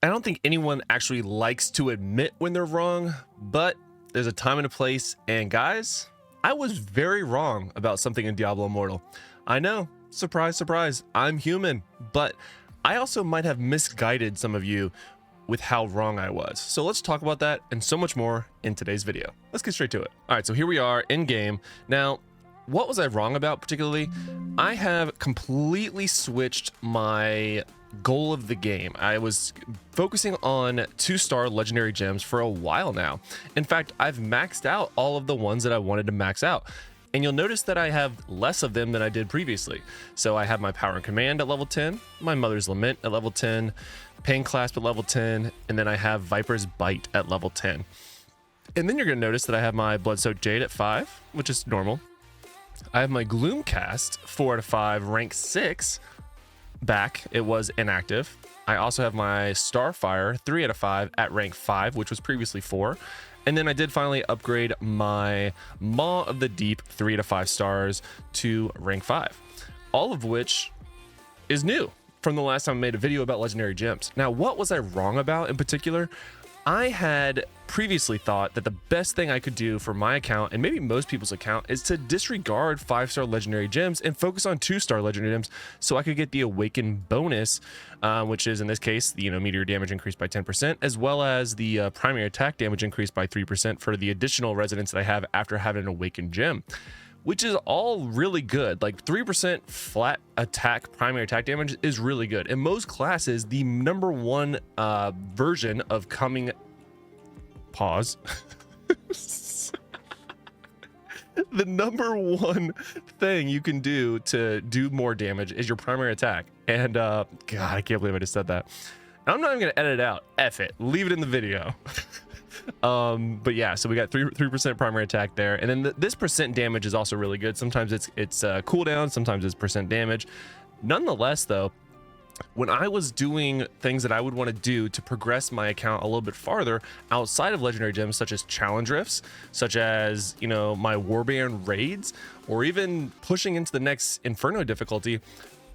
I don't think anyone actually likes to admit when they're wrong, but there's a time and a place, and guys, I was very wrong about something in Diablo Immortal. I know, surprise, surprise, I'm human, but I also might have misguided some of you with how wrong I was. So let's talk about that and so much more in today's video. Let's get straight to it. All right, so here we are in game. Now, what was I wrong about particularly? I have completely switched my goal of the game. I was focusing on 2-star legendary gems for a while now. In fact, I've maxed out all of the ones that I wanted to max out. And you'll notice that I have less of them than I did previously. So I have my Power and Command at level 10, my Mother's Lament at level 10, Pain Clasp at level 10, and then I have Viper's Bite at level 10. And then you're going to notice that I have my Blood-Soaked Jade at 5, which is normal. I have my Gloomcast 4 out of 5, rank 6, back. It was inactive. I also have my Starfire 3 out of 5 at rank 5, which was previously 4. And then I did finally upgrade my Maw of the Deep 3 out of 5 stars to rank 5. All of which is new from the last time I made a video about legendary gems. Now, what was I wrong about in particular? I had previously thought that the best thing I could do for my account, and maybe most people's account, is to disregard 5-star legendary gems and focus on 2-star legendary gems so I could get the Awaken bonus, which is in this case, meteor damage increased by 10%, as well as the primary attack damage increased by 3% for the additional resonance that I have after having an Awaken gem, which is all really good. Like 3% flat attack, primary attack damage is really good. In most classes, the number one version of coming... Pause. The number one thing you can do to do more damage is your primary attack. And God, I can't believe I just said that. I'm not even gonna edit it out. F it. Leave it in the video. But yeah, so we got 3% primary attack there, and then this percent damage is also really good. Sometimes it's cooldown, sometimes it's percent damage. Nonetheless, though, when I was doing things that I would want to do to progress my account a little bit farther outside of legendary gems, such as challenge rifts, such as my warband raids, or even pushing into the next Inferno difficulty,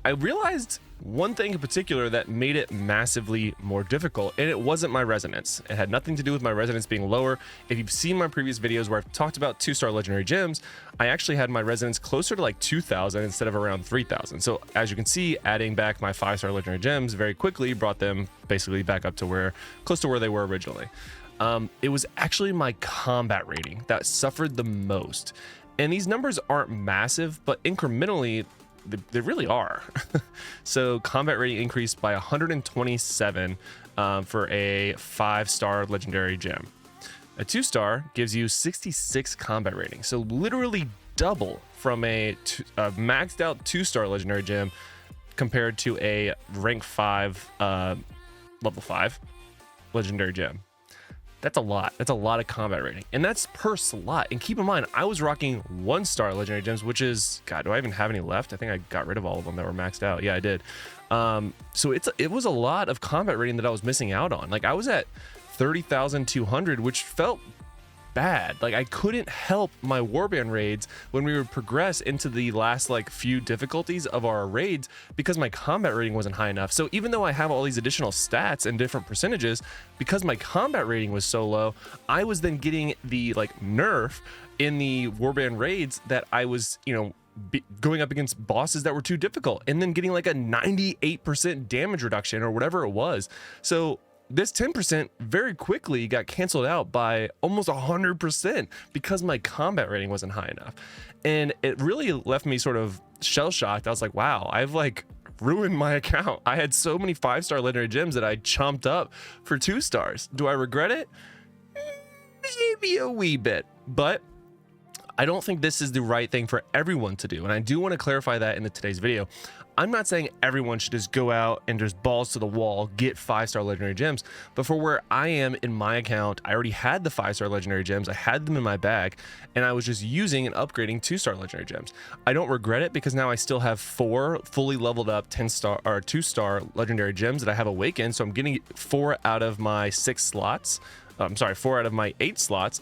I realized one thing in particular that made it massively more difficult, and it wasn't my resonance. It had nothing to do with my resonance being lower. If you've seen my previous videos where I've talked about 2-star legendary gems, I actually had my resonance closer to like 2,000 instead of around 3,000. So as you can see, adding back my 5-star legendary gems very quickly brought them basically back up to close to where they were originally. It was actually my combat rating that suffered the most. And these numbers aren't massive, but incrementally, they really are. So combat rating increased by 127 for a 5-star legendary gem. A 2-star gives you 66 combat rating, so literally double from a maxed out 2-star legendary gem compared to a rank 5 level 5 legendary gem. That's a lot. That's a lot of combat rating, and that's per slot. And keep in mind, I was rocking 1-star legendary gems, which is, God, do I even have any left? I think I got rid of all of them that were maxed out. Yeah, I did. So it was a lot of combat rating that I was missing out on. Like I was at 30,200, which felt bad. Like I couldn't help my warband raids when we would progress into the last few difficulties of our raids because my combat rating wasn't high enough. So even though I have all these additional stats and different percentages, because my combat rating was so low, I was then getting the nerf in the warband raids that I was going up against bosses that were too difficult, and then getting like a 98% damage reduction or whatever it was. So this 10% very quickly got canceled out by almost 100% because my combat rating wasn't high enough. And it really left me sort of shell-shocked. I was like, wow, I've ruined my account. I had so many 5-star legendary gems that I chomped up for 2 stars. Do I regret it? Maybe a wee bit, but I don't think this is the right thing for everyone to do. And I do want to clarify that in today's video. I'm not saying everyone should just go out and just balls to the wall, get 5-star legendary gems. But for where I am in my account, I already had the 5-star legendary gems. I had them in my bag, and I was just using and upgrading 2-star legendary gems. I don't regret it because now I still have 4 fully leveled up 10-star or 2-star legendary gems that I have awakened. So I'm getting 4 out of my 6 slots. 4 out of my 8 slots.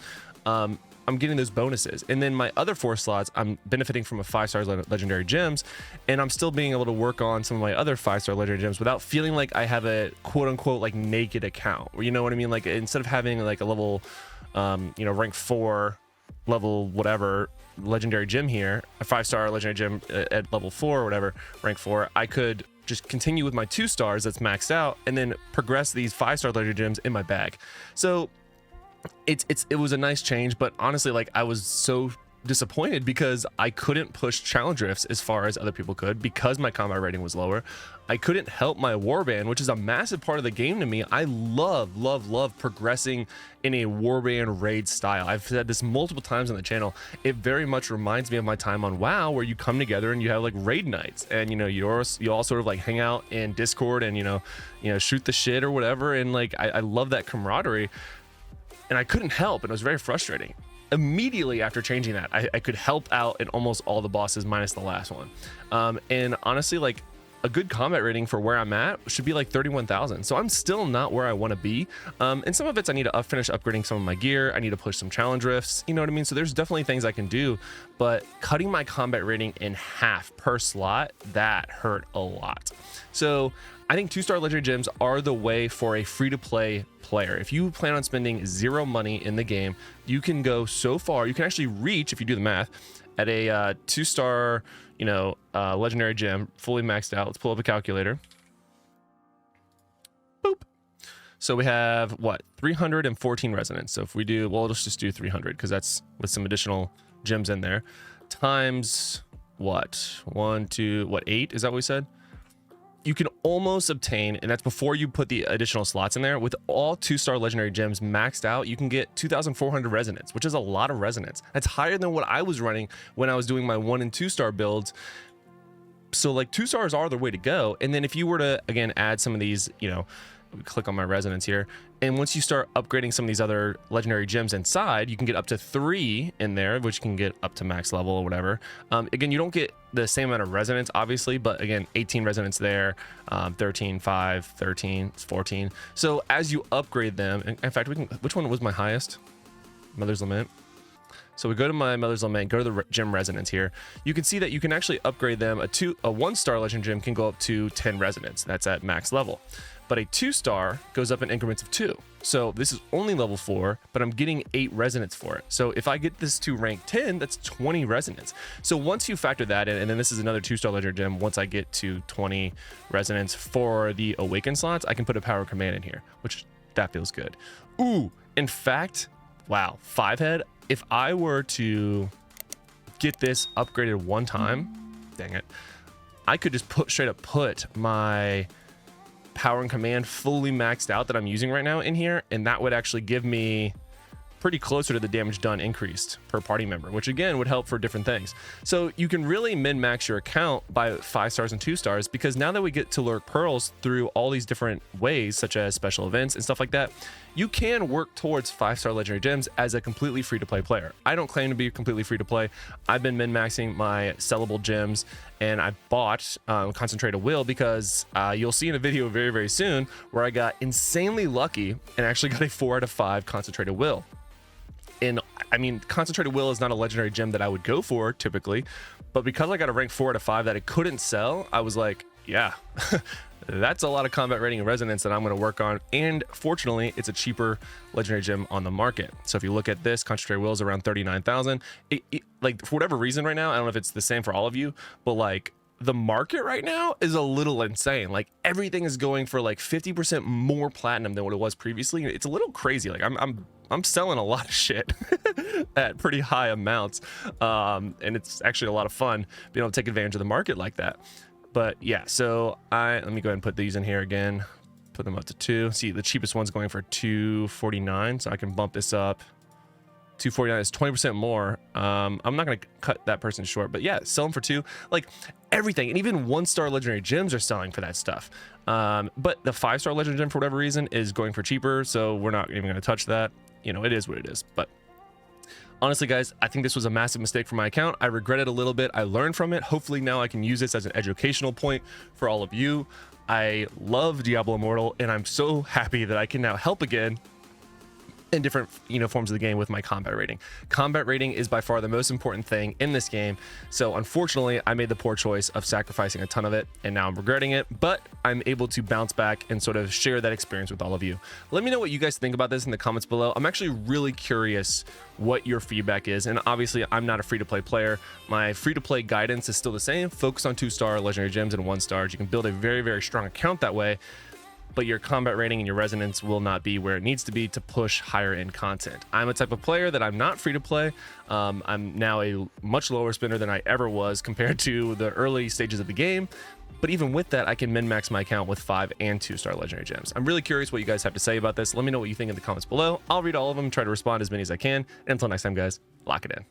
I'm getting those bonuses. And then my other 4 slots, I'm benefiting from a 5-star legendary gems, and I'm still being able to work on some of my other 5-star legendary gems without feeling like I have a quote unquote like naked account. You know what I mean? Like instead of having like a level, rank 4, level whatever legendary gem here, a 5-star legendary gem at level 4 or whatever, rank 4, I could just continue with my 2 stars that's maxed out and then progress these 5-star legendary gems in my bag. So it was a nice change, but honestly, like I was so disappointed because I couldn't push challenge rifts as far as other people could because my combat rating was lower. I couldn't help my warband, which is a massive part of the game to me. I love progressing in a warband raid style. I've said this multiple times on the channel. It very much reminds me of my time on WoW, where you come together and you have like raid nights, and you all sort of like hang out in Discord and shoot the shit or whatever. And like I love that camaraderie, and I couldn't help, and it was very frustrating. Immediately after changing that, I could help out in almost all the bosses minus the last one. And honestly, like a good combat rating for where I'm at should be like 31,000. So I'm still not where I want to be. And some of it's I need to finish upgrading some of my gear. I need to push some challenge rifts. You know what I mean? So there's definitely things I can do, but cutting my combat rating in half per slot, that hurt a lot. So I think 2-star legendary gems are the way for a free-to-play player. If you plan on spending 0 money in the game, you can go so far. You can actually reach, if you do the math, at a 2-star, legendary gem, fully maxed out. Let's pull up a calculator. Boop. So we have what? 314 resonance. So if we do, well, let's just do 300 because that's with some additional gems in there. Times what? 1, 2, what? 8? Is that what we said? You can almost obtain, and that's before you put the additional slots in there, with all 2-star legendary gems maxed out, you can get 2,400 resonance, which is a lot of resonance. That's higher than what I was running when I was doing my 1 and 2-star builds. So like 2 stars are the way to go. And then if you were to, again, add some of these, click on my resonance here, and once you start upgrading some of these other legendary gems inside, you can get up to 3 in there, which can get up to max level or whatever. Again, you don't get the same amount of resonance, obviously, but again, 18 resonance there, 13, 5, 13, 14. So as you upgrade them, in fact, which one was my highest? Mother's Lament. So we go to my Mother's Lament, go to the gem resonance here. You can see that you can actually upgrade them. A 1-star legend gem can go up to 10 resonance. That's at max level. But a 2-star goes up in increments of 2. So this is only level 4, but I'm getting 8 resonance for it. So if I get this to rank 10, that's 20 resonance. So once you factor that in, and then this is another 2-star legendary gem, once I get to 20 resonance for the awakened slots, I can put a power command in here, which that feels good. Ooh, in fact, wow, 5-head. If I were to get this upgraded one time, dang it, I could just straight up put my power and command fully maxed out that I'm using right now in here, and that would actually give me pretty closer to the damage done increased per party member, which again would help for different things. So you can really min-max your account by 5 stars and 2 stars, because now that we get to lurk pearls through all these different ways, such as special events and stuff like that, you can work towards 5-star legendary gems as a completely free-to-play player. I don't claim to be completely free-to-play. I've been min-maxing my sellable gems, and I bought Concentrated Will because you'll see in a video very, very soon where I got insanely lucky and actually got a 4 out of 5 Concentrated Will. And I mean, Concentrated Will is not a legendary gem that I would go for typically, but because I got a rank 4 out of 5 that it couldn't sell, I was like, yeah, that's a lot of combat rating and resonance that I'm going to work on. And fortunately, it's a cheaper legendary gem on the market. So if you look at this, Concentrated Will is around 39,000. Like for whatever reason right now, I don't know if it's the same for all of you, but like the market right now is a little insane. Like everything is going for like 50% more platinum than what it was previously. It's a little crazy. Like I'm selling a lot of shit at pretty high amounts. And it's actually a lot of fun being able to take advantage of the market like that. But yeah, so let me go ahead and put these in here again, put them up to 2. See, the cheapest one's going for 249, so I can bump this up. 249 is 20% more. I'm not going to cut that person short, but yeah, sell them for 2. Like everything, and even 1-star legendary gems are selling for that stuff. But the 5-star legendary gem, for whatever reason, is going for cheaper, so we're not even going to touch that. You know, it is what it is. But honestly, guys, I think this was a massive mistake for my account. I regret it a little bit. I learned from it. Hopefully now I can use this as an educational point for all of you. I love Diablo Immortal, and I'm so happy that I can now help again in different forms of the game with my combat rating. Combat rating is by far the most important thing in this game, so unfortunately I made the poor choice of sacrificing a ton of it, and now I'm regretting it, but I'm able to bounce back and sort of share that experience with all of you. Let me know what you guys think about this in the comments below. I'm actually really curious what your feedback is, and obviously I'm not a free-to-play player. My free-to-play guidance is still the same: focus on 2-star legendary gems and 1-stars. You can build a very, very strong account that way, but your combat rating and your resonance will not be where it needs to be to push higher end content. I'm a type of player that I'm not free to play. I'm now a much lower spender than I ever was compared to the early stages of the game. But even with that, I can min-max my account with 5 and 2-star legendary gems. I'm really curious what you guys have to say about this. Let me know what you think in the comments below. I'll read all of them, try to respond as many as I can. And until next time, guys, lock it in.